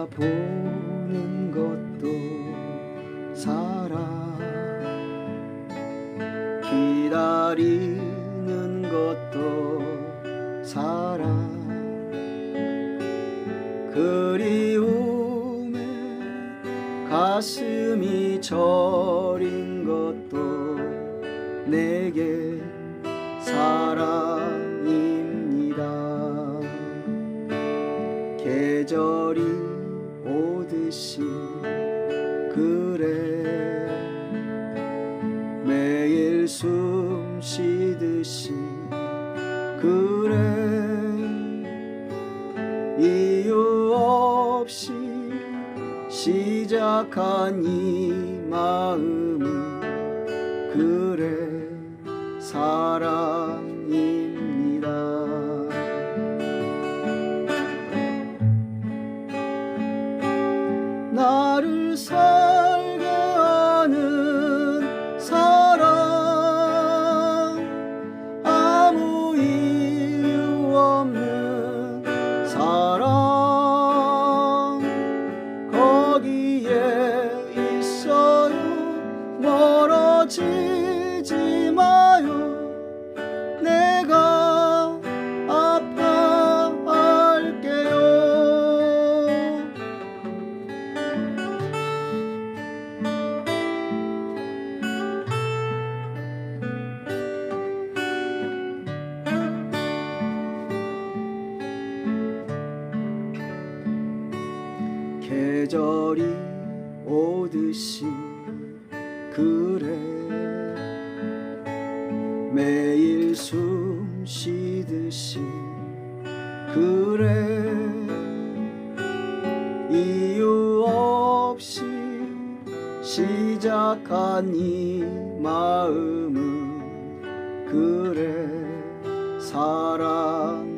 바라보는 것도 사랑, 기다리는 것도 사랑, 그리움에 가슴이 저린 것도 내게 사랑입니다. 계절이 오듯이 그래, 매일 숨 쉬듯이 그래, 이유 없이 시작한 이 마음은 그래 사랑입니다. 나를 살게 하는 사랑, 아무 이유 없는 사랑, 거기에 있어요. 멀어지지 마요. 내가 아파할게요. 계절이 오듯이 그래, 매일 숨 쉬듯이 그래, 이유 없이 시작한 이 마음은 그래 사랑